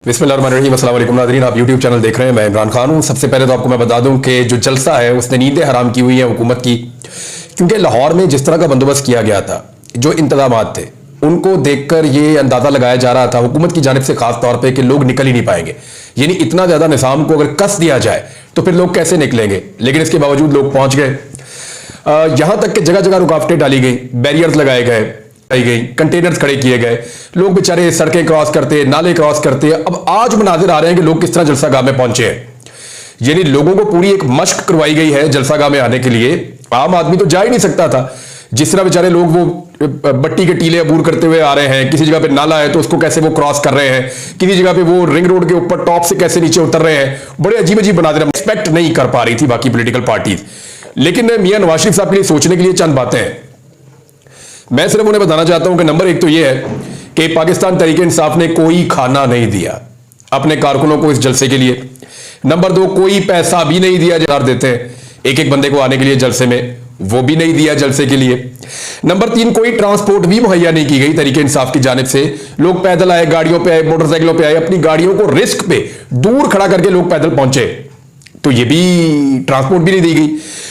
बिस्मिल्लाहिर्रहमानिर्रहीम, अस्सलाम वालेकुम नाज़रीन। आप यूट्यूब चैनल देख रहे हैं, मैं इमरान खान हूं। सबसे पहले तो आपको मैं बता दूं कि जो जलसा है उसने नींदें हराम की हुई है हुकूमत की, क्योंकि लाहौर में जिस तरह का बंदोबस्त किया गया था, जो इंतजामात थे, उनको देखकर ये अंदाजा लगाया जा रहा था हुकूमत की जानिब से खास तौर पर कि लोग निकल ही नहीं पाएंगे। यानी इतना ज्यादा निज़ाम को अगर कस दिया जाए तो फिर लोग कैसे निकलेंगे। लेकिन इसके बावजूद लोग पहुंच गए। यहां तक कि जगह जगह रुकावटें डाली गई, बैरियर्स लगाए गए गई, कंटेनर्स खड़े किए गए, लोग बेचारे सड़कें क्रॉस करते, नाले क्रॉस करते। अब आज मनाजिर आ रहे हैं कि लोग किस तरह जलसागाह में पहुंचे हैं। यानी लोगों को पूरी एक मश्क करवाई गई है जलसागाह में आने के लिए। आम आदमी तो जा ही नहीं सकता था। जिस तरह बेचारे लोग वो बट्टी के टीले अबूर करते हुए आ रहे हैं, किसी जगह पे नाला है तो उसको कैसे वो क्रॉस कर रहे हैं, किसी जगह पे वो रिंग रोड के ऊपर टॉप से कैसे नीचे उतर रहे हैं, बड़े अजीब अजीब मनाजिर एक्सपेक्ट नहीं कर पा रही थी बाकी पॉलिटिकल पार्टीज। लेकिन मियां नवाज शरीफ साहब के लिए सोचने के लिए चंद बातें हैं। मैं सिर्फ उन्हें बताना चाहता हूं कि नंबर एक तो यह है कि पाकिस्तान तहरीक इंसाफ ने कोई खाना नहीं दिया अपने कारकुनों को इस जलसे के लिए। नंबर दो, कोई पैसा भी नहीं दिया जो देते हैं एक एक बंदे को आने के लिए जलसे में, वो भी नहीं दिया जलसे के लिए। नंबर तीन, कोई ट्रांसपोर्ट भी मुहैया नहीं की गई तहरीक इंसाफ की जानिब से। लोग पैदल आए, गाड़ियों पे आए, मोटरसाइकिलों पे आए, अपनी गाड़ियों को रिस्क पे दूर खड़ा करके लोग पैदल पहुंचे, तो ये भी ट्रांसपोर्ट भी नहीं दी गई,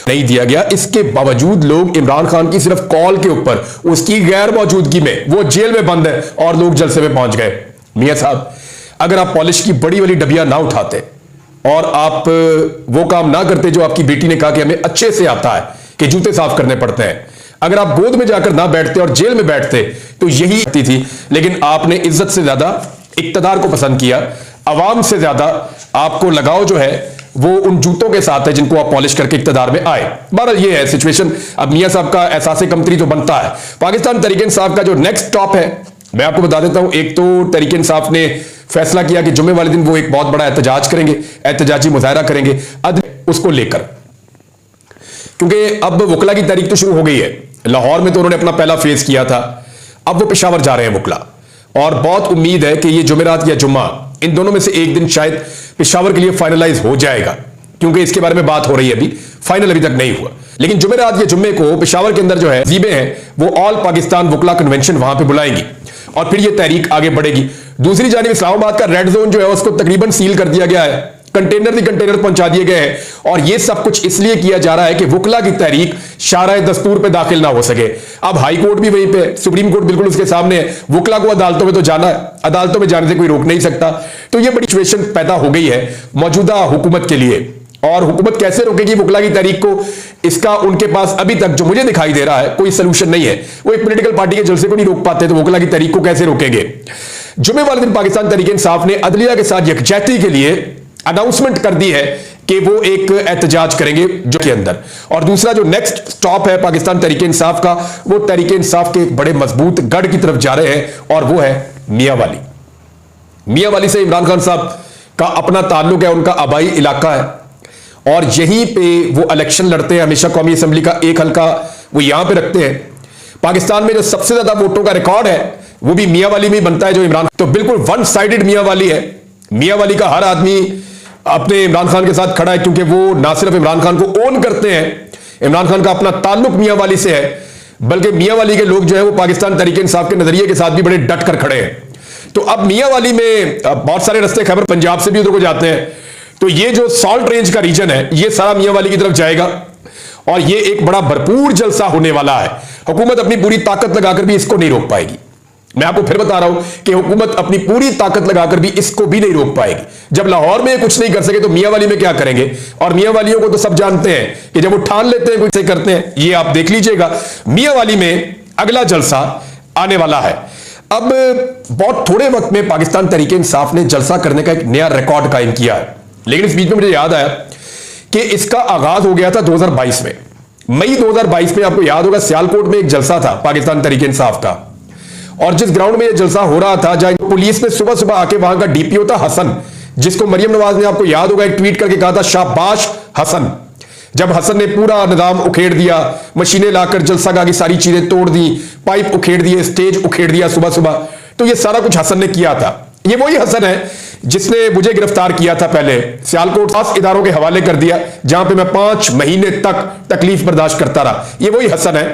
नहीं दिया गया। इसके बावजूद लोग इमरान खान की सिर्फ कॉल के ऊपर, उसकी गैर मौजूदगी में, वो जेल में बंद है और लोग जलसे में पहुंच गए। मियां साहब, अगर आप पॉलिश की बड़ी वाली डबिया ना उठाते और आप वो काम ना करते जो आपकी बेटी ने कहा कि हमें अच्छे से आता है कि जूते साफ करने पड़ते हैं, अगर आप गोद में जाकर ना बैठते और जेल में बैठते तो यही थी। लेकिन आपने इज्जत से ज्यादा इक्तदार को पसंद किया, अवाम से ज्यादा आपको लगाव जो है वो उन जूतों के साथ है जिनको आप पॉलिश करके इक्तदार में आए। बहरहाल ये है सिचुएशन। अब मियां साहब का एहसास कमतरी तो बनता है। पाकिस्तान तहरीक इंसाफ का जो नेक्स्ट स्टॉप है, मैं आपको बता देता हूं। एक तो तहरीक इंसाफ ने फैसला किया कि जुम्मे वाले दिन वो एक बहुत बड़ा एहतजाज करेंगे, एहतजाजी मुजाहरा करेंगे उसको लेकर, क्योंकि अब वकला की तारीख तो शुरू हो गई है। लाहौर में तो उन्होंने अपना पहला फेज किया था, अब वो पेशावर जा रहे हैं वकला, और बहुत उम्मीद है कि ये जुमेरात या जुम्मा, इन दोनों में से एक दिन शायद पेशावर के लिए फाइनलाइज हो जाएगा, क्योंकि इसके बारे में बात हो रही है, अभी फाइनल अभी तक नहीं हुआ। लेकिन जुमेरात या जुम्मे को पेशावर के अंदर जो है जीबे हैं वो ऑल पाकिस्तान वकला कन्वेंशन वहां पे बुलाएंगी और फिर ये तहरीक आगे बढ़ेगी। दूसरी जानिब इस्लामाबाद का रेड जोन जो है उसको तकरीबन सील कर दिया गया है, कंटेनर ही कंटेनर पहुंचा दिए गए हैं, और यह सब कुछ इसलिए किया जा रहा है कि वकला की तहरीक शाराए दस्तूर पे दाखिल ना हो सके। अब हाई कोर्ट भी वहीं पे, सुप्रीम कोर्ट बिल्कुल उसके सामने है। वकला को अदालतों में तो जाना है, अदालतों में जाने से कोई रोक नहीं सकता। तो यह बड़ी सिचुएशन पैदा हो गई है मौजूदा हुकूमत के लिए। और हुकूमत कैसे रोकेगी वकला की तहरीक को, इसका उनके पास अभी तक जो मुझे दिखाई दे रहा है कोई सोल्यूशन नहीं है। वो एक पॉलिटिकल पार्टी के जलसे को नहीं रोक पाते, तो वकला की तहरीक को कैसे रोकेंगे। जुम्मे वाले दिन पाकिस्तान तहरीक इंसाफ ने अदलिया के साथ यकजहती के लिए अनाउंसमेंट कर दी है कि वो एक एहतजाज करेंगे जो के अंदर। और दूसरा जो नेक्स्ट स्टॉप है पाकिस्तान तहरीक इंसाफ का, वो तहरीक इंसाफ के एक बड़े मजबूत गढ़ की तरफ जा रहे हैं, और वो है मियां वाली। मियां वाली से इमरान खान साहब का अपना ताल्लुक है, उनका आबाई इलाका है, और यहीं पे वो इलेक्शन लड़ते हैं हमेशा। कौमी असम्बली का एक हल्का वो यहां पे रखते हैं। पाकिस्तान में जो सबसे ज्यादा वोटों का रिकॉर्ड है वो भी मियां वाली में बनता है, जो इमरान, तो बिल्कुल वन साइडेड मियां वाली है। मियां वाली का हर आदमी अपने इमरान खान के साथ खड़ा है, क्योंकि वो ना सिर्फ इमरान खान को ओन करते हैं, इमरान खान का अपना ताल्लुक मियां वाली से है, बल्कि मियां वाली के लोग जो है वो पाकिस्तान तहरीक इंसाफ के नजरिए के साथ भी बड़े डट कर खड़े हैं। तो अब मियां वाली में बहुत सारे रास्ते खैबर पंजाब से भी उधर को जाते हैं, तो ये जो सॉल्ट रेंज का रीजन है ये सारा मियां वाली की तरफ जाएगा, और ये एक बड़ा भरपूर जलसा होने वाला है। हुकूमत अपनी पूरी ताकत लगाकर भी इसको नहीं रोक पाएगी। मैं आपको फिर बता रहा हूं कि हुकूमत अपनी पूरी ताकत लगाकर भी इसको भी नहीं रोक पाएगी। जब लाहौर में कुछ नहीं कर सके तो मियां वाली में क्या करेंगे। और मियां वालियों को तो सब जानते हैं कि जब वो ठान लेते हैं कुछ से करते हैं। ये आप देख लीजिएगा, मियां वाली में अगला जलसा आने वाला है। अब बहुत थोड़े वक्त में पाकिस्तान तहरीक इंसाफ ने जलसा करने का एक नया रिकॉर्ड कायम किया है। लेकिन इस बीच में मुझे याद आया कि इसका आगाज हो गया था 2022 में, मई 2022 में। आपको याद होगा सियालकोट में एक जलसा था पाकिस्तान तहरीक इंसाफ का, और जिस ग्राउंड में यह जलसा हो रहा था, जहां पुलिस में सुबह सुबह आके वहां का डीपीओ था हसन, जिसको मरियम नवाज ने आपको याद होगा एक ट्वीट करके कहा था शाबाश हसन। जब हसन ने पूरा निजाम उखेड़ दिया, मशीनें लाकर जलसागाह की सारी चीजें तोड़ दी, पाइप उखेड़ दिए, स्टेज उखेड़ दिया सुबह सुबह, तो ये सारा कुछ हसन ने किया था। ये वही हसन है जिसने मुझे गिरफ्तार किया था पहले, सियालकोट 10 इदारों के हवाले कर दिया, जहां पे मैं 5 महीने तक तकलीफ बर्दाश्त करता रहा। ये वही हसन है।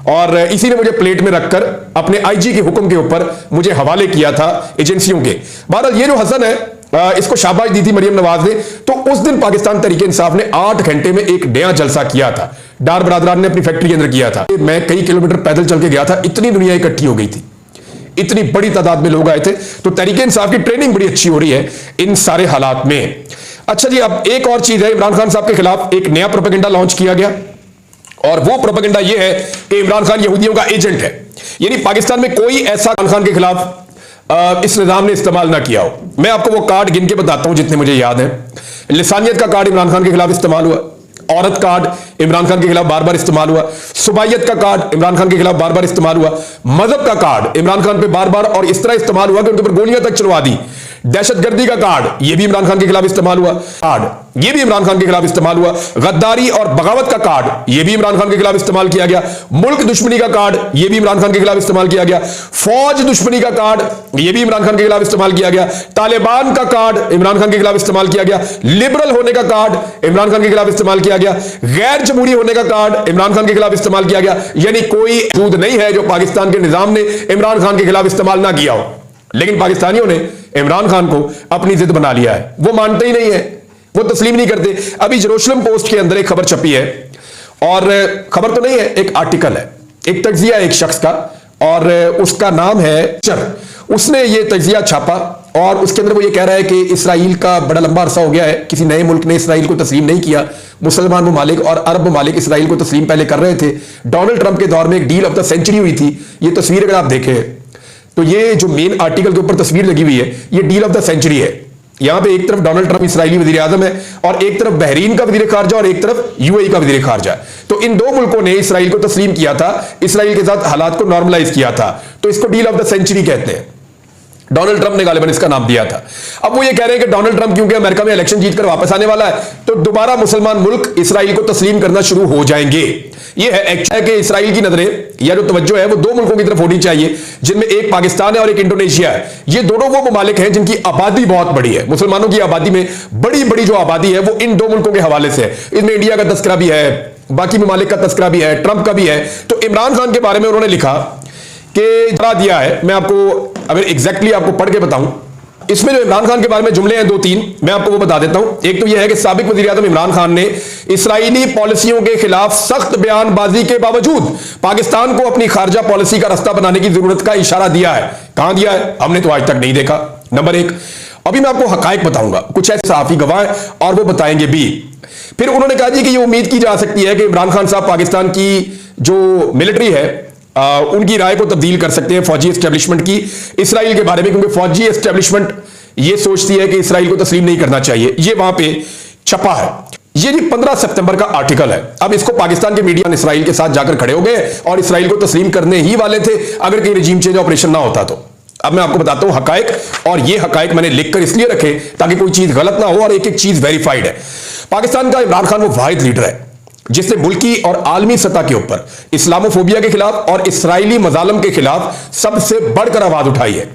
और इसी ने मुझे प्लेट में रखकर अपने आईजी के हुक्म के ऊपर मुझे हवाले किया था एजेंसियों के। बहरहाल ये जो हसन है, इसको शाबाश दी थी मरियम नवाज ने। तो उस दिन पाकिस्तान तहरीक इंसाफ ने 8 घंटे में एक नया जलसा किया था। डार बरादरान ने अपनी फैक्ट्री के अंदर किया था। मैं कई किलोमीटर पैदल चल के गया था, इतनी दुनिया इकट्ठी हो गई थी, इतनी बड़ी तादाद में लोग आए थे। तो तहरीक इंसाफ की ट्रेनिंग बड़ी अच्छी हो रही है इन सारे हालात में। अच्छा जी, अब एक और चीज है, इमरान खान साहब के खिलाफ एक नया प्रोपेगेंडा लॉन्च किया गया और वो प्रोपेगेंडा ये है कि इमरान खान यहूदियों का एजेंट है। यानी पाकिस्तान में कोई ऐसा इमरान खान के खिलाफ इस निजाम ने इस्तेमाल ना किया हो। मैं आपको वो कार्ड गिन के बताता हूं जितने मुझे याद है। लिसानियत का कार्ड इमरान खान के खिलाफ इस्तेमाल हुआ, औरत कार्ड इमरान खान के खिलाफ बार बार इस्तेमाल हुआ, सुबाइयत का कार्ड इमरान खान के खिलाफ बार बार इस्तेमाल हुआ, मजहब का कार्ड इमरान खान पे बार बार और इस तरह इस्तेमाल हुआ कि उनके ऊपर गोलियां तक चलवा दी। दहशतगर्दी का कार्ड ये भी इमरान खान के खिलाफ इस्तेमाल हुआ, कार्ड ये भी इमरान खान के खिलाफ इस्तेमाल हुआ। गद्दारी और बगावत का कार्ड ये भी इमरान खान के खिलाफ इस्तेमाल किया गया। मुल्क दुश्मनी का कार्ड ये भी इमरान खान के खिलाफ इस्तेमाल किया गया। फौज दुश्मनी का कार्ड ये भी इमरान खान के खिलाफ इस्तेमाल किया गया। तालिबान का कार्ड इमरान खान के खिलाफ इस्तेमाल किया गया। लिबरल होने का कार्ड इमरान खान के खिलाफ इस्तेमाल किया गया। गैर जमहूरी होने का कार्ड इमरान खान के खिलाफ इस्तेमाल किया गया। यानी कोई सूद नहीं है जो पाकिस्तान के निजाम ने इमरान खान के खिलाफ इस्तेमाल ना किया हो। लेकिन पाकिस्तानियों ने इमरान खान को अपनी जिद बना लिया है, वो मानते ही नहीं है, वो तस्लीम नहीं करते। अभी जेरूसलम पोस्ट के अंदर एक खबर छपी है, और खबर तो नहीं है, एक आर्टिकल है, एक तज्जिया एक शख्स का, और उसका नाम है चर। उसने ये तज्जिया छापा और उसके अंदर वो ये कह रहा है कि इसराइल का बड़ा लंबा अरसा हो गया है, किसी नए मुल्क ने इसराइल को तस्लीम नहीं किया। मुसलमान ममालिक और अरब ममालिक इसराइल को तस्लीम पहले कर रहे थे। डोनाल्ड ट्रंप के दौर में एक डील ऑफ द सेंचुरी हुई थी। ये तस्वीर अगर आप देखें तो ये जो मेन आर्टिकल के ऊपर तस्वीर लगी हुई है, ये डील ऑफ द सेंचुरी है। यहां पे एक तरफ डोनाल्ड ट्रंप इसराइली वजीर आजम है और एक तरफ बहरीन का वजीर खारजा और एक तरफ यूएई का वजीर खारजा है। तो इन दो मुल्कों ने इसराइल को तस्लीम किया था, इसराइल के साथ हालात को नॉर्मलाइज किया था। तो इसको डील ऑफ द सेंचुरी कहते हैं। डोनाल्ड ट्रंप ने गालिबन इसका नाम दिया था। अब वो ये कह रहे हैं कि डोनाल्ड ट्रंप क्योंकि अमेरिका में इलेक्शन जीतकर वापस आने वाला है, तो दोबारा मुसलमान मुल्क इसराइल को तस्लीम करना शुरू हो जाएंगे। ये है एक्चुअली कि इसराइल की नजरें या जो तवज्जो है वो दो मुल्कों की तरफ होनी चाहिए, जिनमें एक पाकिस्तान है और एक इंडोनेशिया है। ये दोनों वो ममालिक हैं जिनकी आबादी बहुत बड़ी है। मुसलमानों की आबादी में बड़ी बड़ी जो आबादी है वो इन दो मुल्कों के हवाले से है। इसमें इंडिया का तस्करा भी है, बाकी ममालिक का तस्करा भी है, ट्रंप का भी है। तो इमरान खान के बारे में उन्होंने लिखा कि जरा दिया है, मैं आपको अगर एग्जैक्टली आपको पढ़ के बताऊं, इसमें जो इमरान खान के बारे में जुमले हैं 2-3, मैं आपको वो बता देता हूं। एक तो यह है कि साबिक वज़ीर आज़म इमरान खान ने इसराइली पॉलिसियों के खिलाफ सख्त बयानबाजी के बावजूद पाकिस्तान को अपनी खारजा पॉलिसी का रास्ता बनाने की जरूरत का इशारा दिया है। कहां दिया है हमने तो आज तक नहीं देखा, नंबर 1। अभी मैं आपको हकायक बताऊंगा, कुछ ऐसे सहाफी गवाह हैं और वो बताएंगे भी। फिर उन्होंने कहा जी कि ये उम्मीद की जा सकती है कि इमरान खान साहब पाकिस्तान की जो मिलिट्री है उनकी राय को तब्दील कर सकते हैं फौजी एस्टेब्लिशमेंट की इसराइल के बारे में, क्योंकि फौजी एस्टेब्लिशमेंट ये सोचती है कि इसराइल को तस्लीम नहीं करना चाहिए। ये वहां पे छपा है। ये जी 15 सितंबर का आर्टिकल है। अब इसको पाकिस्तान के मीडिया इसराइल के साथ जाकर खड़े हो गए और इसराइल को तस्लीम करने ही वाले थे अगर कहीं रजीम चेंज ऑपरेशन ना होता तो। अब मैं आपको बताता हूं हकायक, और ये हकायक मैंने लिखकर इसलिए रखे ताकि कोई चीज गलत ना हो और एक एक चीज वेरीफाइड है। पाकिस्तान का इमरान खान वो वाहिद लीडर है जिसने मुल्की और आलमी सतह के ऊपर इस्लामोफोबिया के खिलाफ और इसराइली मजालम के खिलाफ सबसे बढ़कर आवाज उठाई है।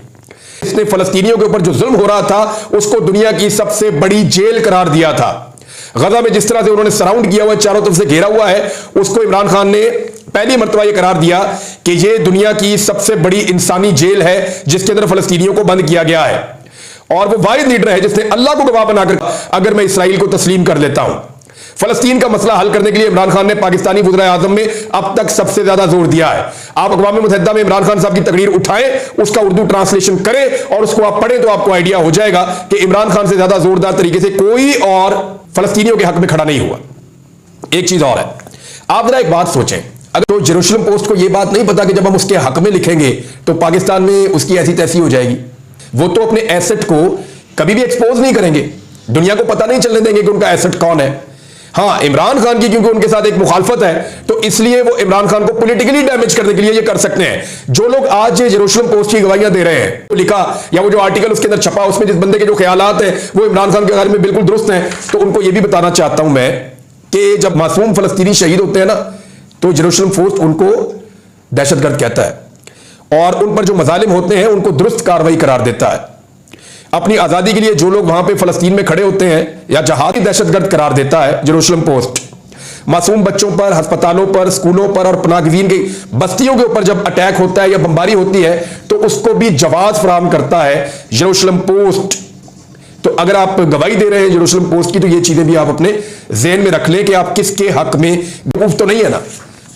इसने फलस्तीनियों के ऊपर जो जुल्म हो रहा था उसको दुनिया की सबसे बड़ी जेल करार दिया था। गजा में जिस तरह से उन्होंने सराउंड किया हुआ है, चारों तरफ से घेरा हुआ है, उसको इमरान खान ने पहली मर्तबा यह करार दिया कि यह दुनिया की सबसे बड़ी इंसानी जेल है जिसके अंदर फलस्तीनियों को बंद किया गया है। और वो वाहिद लीडर है जिसने अल्लाह को गवाह बनाकर अगर मैं इसराइल को तस्लीम कर लेता हूं। फलस्तीन का मसला हल करने के लिए इमरान खान ने पाकिस्तानी वज़ीर आज़म में अब तक सबसे ज्यादा जोर दिया है। आप अक़वाम मुत्तहिदा में इमरान खान साहब की तकरीर उठाएं, उसका उर्दू ट्रांसलेशन करें और उसको आप पढ़ें तो आपको आइडिया हो जाएगा कि इमरान खान से ज्यादा जोरदार तरीके से कोई और फलस्तीनियों के हक में खड़ा नहीं हुआ। एक चीज और है, आप जरा एक बात सोचें, अगर तो जेरूसलम पोस्ट को यह बात नहीं पता कि जब हम उसके हक में लिखेंगे तो पाकिस्तान में उसकी ऐसी तैसी हो जाएगी। वो तो अपने एसेट को कभी भी एक्सपोज नहीं करेंगे, दुनिया को पता नहीं चलने देंगे कि उनका एसेट कौन है। हाँ, इमरान खान की क्योंकि उनके साथ एक मुखालफत है तो इसलिए वो इमरान खान को पॉलिटिकली डैमेज करने के लिए ये कर सकते हैं। जो लोग आज ये जेरूसलम पोस्ट की गवाहियां दे रहे हैं, तो लिखा या वो जो आर्टिकल उसके अंदर छपा उसमें जिस बंदे के जो ख्यालात हैं वो इमरान खान के बारे में बिल्कुल दुरुस्त हैं, तो उनको ये भी बताना चाहता हूं मैं कि जब मासूम फलस्तीनी शहीद होते हैं ना तो जेरूसलम पोस्ट उनको दहशतगर्द कहता है और उन पर जो मजालिम होते हैं उनको दुरुस्त कार्रवाई करार देता है। अपनी आजादी के लिए जो लोग वहां पे फलस्तीन में खड़े होते हैं या जहादी दहशतगर्द करार देता है जेरूसलम पोस्ट, मासूम बच्चों पर, अस्पतालों पर, स्कूलों पर और पनाहगजीन की बस्तियों के ऊपर जब अटैक होता है या बमबारी होती है तो उसको भी जवाब फराहम करता है यरूशलेम पोस्ट। तो अगर आप गवाही दे रहे हैं यरूशलेम पोस्ट की तो ये चीजें भी आप अपने ज़हन में रख लें कि आप किसके हक में, बेवकूफ तो नहीं है ना।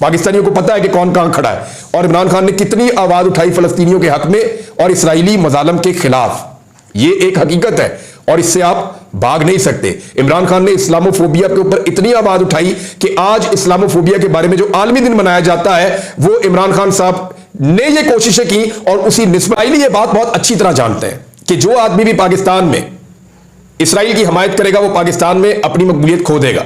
पाकिस्तानियों को पता है कि कौन कहां खड़ा है और इमरान खान ने कितनी आवाज उठाई फलस्तीनियों के हक में और इसराइली मजालम के खिलाफ। ये एक हकीकत है और इससे आप भाग नहीं सकते। इमरान खान ने इस्लामोफोबिया के ऊपर इतनी आवाज उठाई कि आज इस्लामोफोबिया के बारे में जो आलमी दिन मनाया जाता है वो इमरान खान साहब ने ये कोशिशें की और उसी निस्बत ये बात बहुत अच्छी तरह जानते हैं कि जो आदमी भी पाकिस्तान में इसराइल की हमायत करेगा वो पाकिस्तान में अपनी मकबूलियत खो देगा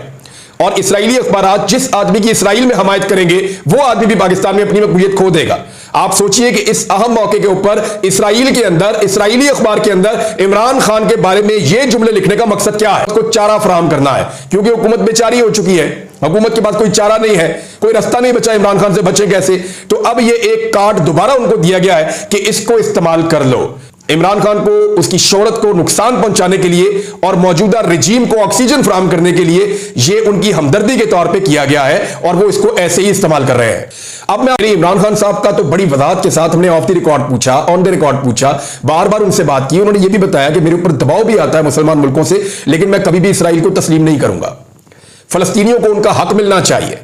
और इसराइली अखबार जिस आदमी की इसराइल में हमायत करेंगे वो आदमी भी पाकिस्तान में अपनी मकबूलियत खो देगा। आप सोचिए कि इस अहम मौके के ऊपर इसराइल के अंदर, इसराइली अखबार के अंदर इमरान खान के बारे में ये जुमले लिखने का मकसद क्या है? उसको चारा फराहम करना है क्योंकि हुकूमत बेचारी हो चुकी है, हुकूमत के पास कोई चारा नहीं है, कोई रास्ता नहीं बचा इमरान खान से बचे कैसे। तो अब ये एक कार्ड दोबारा उनको दिया गया है कि इसको इस्तेमाल कर लो। इमरान खान को उसकी शोहरत को नुकसान पहुंचाने के लिए और मौजूदा रिजीम को ऑक्सीजन फराहम करने के लिए यह उनकी हमदर्दी के तौर पे किया गया है और वो इसको ऐसे ही इस्तेमाल कर रहे हैं। अब मैं इमरान खान साहब का तो बड़ी वजाहत के साथ हमने ऑफ द रिकॉर्ड पूछा, ऑन द रिकॉर्ड पूछा, बार बार उनसे बात की। उन्होंने ये भी बताया कि मेरे ऊपर दबाव भी आता है मुसलमान मुल्कों से, लेकिन मैं कभी भी इसराइल को तस्लीम नहीं करूंगा। फलस्तीनियों को उनका हक मिलना चाहिए।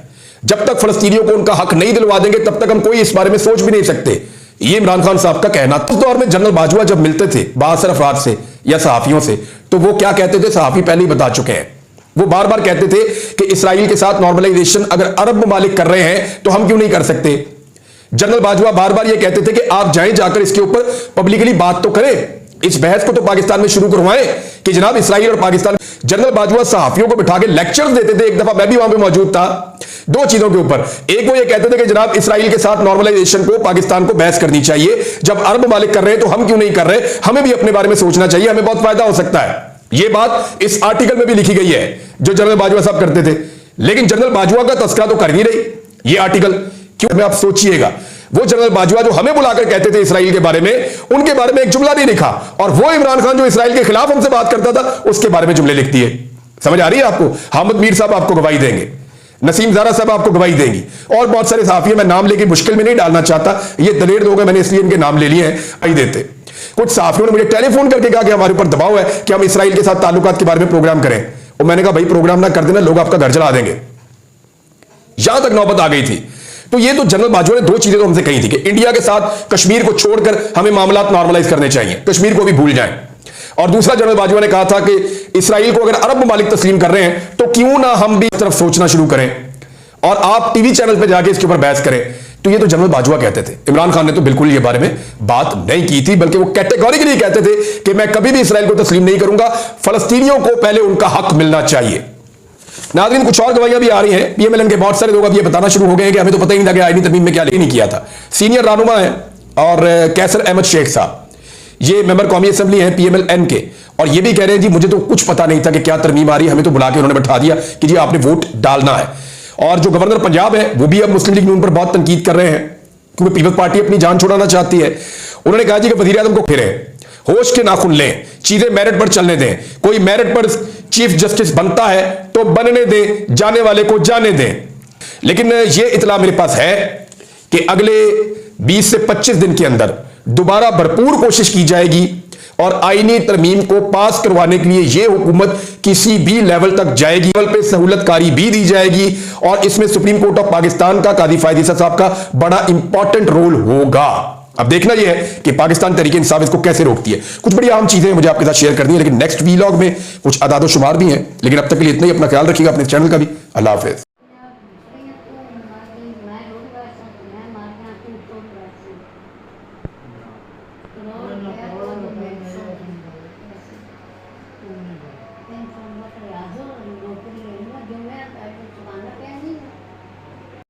जब तक फलस्तीनियों को उनका हक नहीं दिलवा देंगे तब तक हम कोई इस बारे में सोच भी नहीं सकते। ये इमरान खान साहब का कहना। उस दौर में जनरल बाजवा जब मिलते थे बासर अफराद से या सहाफियों से तो वो क्या कहते थे, सहाफी पहले ही बता चुके हैं। वो बार बार कहते थे कि इसराइल के साथ नॉर्मलाइजेशन अगर अरब ममालिक कर रहे हैं तो हम क्यों नहीं कर सकते। जनरल बाजवा बार बार ये कहते थे कि आप जाएं, जाकर इसके ऊपर पब्लिकली बात तो करें, इस बहस को तो पाकिस्तान में शुरू करवाएं कि जनाब इसराइल और पाकिस्तान। जनरल बाजवा सहाफियों को बिठा के लेक्चर्स देते थे। एक दफा मैं भी वहां पे मौजूद था, दो चीजों के ऊपर। एक वो ये कहते थे कि जनाब इसराइल के साथ नॉर्मलाइजेशन को पाकिस्तान को बहस करनी चाहिए, जब अरब ममालिक कर रहे हैं तो हम क्यों नहीं कर रहे, हमें भी अपने बारे में सोचना चाहिए, हमें बहुत फायदा हो सकता है। यह बात इस आर्टिकल में भी लिखी गई है जो जनरल बाजवा साहब करते थे। लेकिन जनरल बाजवा का तस्करा तो कर नहीं रही ये आर्टिकल। क्यों में आप सोचिएगा, वो जनरल बाजवा जो हमें बुलाकर कहते थे इसराइल के बारे में, उनके बारे में एक जुमला नहीं लिखा और वो इमरान खान जो इसराइल के खिलाफ हमसे बात करता था उसके बारे में जुमले लिखती है। समझ आ रही है आपको? हामिद मीर साहब आपको गवाही देंगे, नसीम ज़ारा साहब आपको गवाही देंगी और बहुत सारे सहाफी। मैं नाम लेके मुश्किल में नहीं डालना चाहता, ये दलेर लोग हैं, मैंने इसलिए इनके नाम ले लिए हैं, आई देते। कुछ सहाफियों ने मुझे टेलीफोन करके कहा कि हमारे ऊपर दबाव है कि हम इसराइल के साथ ताल्लुकात के बारे में प्रोग्राम करें। और मैंने कहा भाई प्रोग्राम ना कर देना, लोग आपका घर जला देंगे। यहां तक नौबत आ गई थी। तो ये तो जनरल बाजवा ने दो चीजें तो हमसे कही थी कि इंडिया के साथ कश्मीर को छोड़कर हमें मामला नॉर्मलाइज करने चाहिए, कश्मीर को भी भूल जाएं। और दूसरा जनरल बाजवा ने कहा था कि इसराइल को अगर अरब ममालिक तस्लीम कर रहे हैं तो क्यों ना हम भी इस तरफ सोचना शुरू करें और आप टीवी चैनल पर जाके इसके ऊपर बहस करें। तो ये तो जनरल बाजवा कहते थे। इमरान खान ने तो बिल्कुल ये बारे में बात नहीं की थी, बल्कि वो कैटेगोरिकली कहते थे कि मैं कभी भी इसराइल को तस्लीम नहीं करूंगा, फलस्तीनियों को पहले उनका हक मिलना चाहिए। नाज़रीन, कुछ और गवाहियां भी आ रही हैं। पीएमएलएन के बहुत सारे लोग अब ये बताना शुरू हो गए हैं कि हमें तो पता ही नहीं था कि आईनी तरमीम में क्या नहीं किया था। सीनियर रहनुमा है और कैसर अहमद शेख साहब, ये मेंबर कौमी असेंबली हैं पीएमएलएन के, और ये भी कह रहे हैं जी मुझे तो कुछ पता नहीं था कि क्या तरमीम आ रही है, हमें तो बुला के उन्होंने बैठा दिया कि जी आपने वोट डालना है। और जो गवर्नर पंजाब है वो भी अब मुस्लिम लीग नून पर बहुत तनकीद कर रहे हैं क्योंकि पीपल्स पार्टी अपनी जान छुड़ाना चाहती है। उन्होंने कहा जी कि वजीर आजम को फिरे, होश के नाखुन लें, चीजें मेरिट पर चलने दें, कोई मेरिट पर चीफ जस्टिस बनता है तो बनने दें, जाने वाले को जाने दें। लेकिन यह इतला मेरे पास है कि अगले 20 से 25 दिन के अंदर दोबारा भरपूर कोशिश की जाएगी और आईनी तरमीम को पास करवाने के लिए यह हुकूमत किसी भी लेवल तक जाएगी, लेवल पे सहूलतकारी भी दी जाएगी और इसमें सुप्रीम कोर्ट ऑफ पाकिस्तान का कादी फायद ईसा साहब का बड़ा इंपॉर्टेंट रोल होगा। अब देखना यह है कि पाकिस्तान तहरीके इंसाफ इसको कैसे रोकती है। कुछ बड़ी आम चीजें मुझे आपके साथ शेयर करनी है, लेकिन नेक्स्ट वीलॉग में कुछ अदाद शुमार भी हैं। लेकिन अब तक के लिए इतना ही। अपना ख्याल रखिएगा, अपने चैनल का भी। अल्लाह हाफिज। Thank you.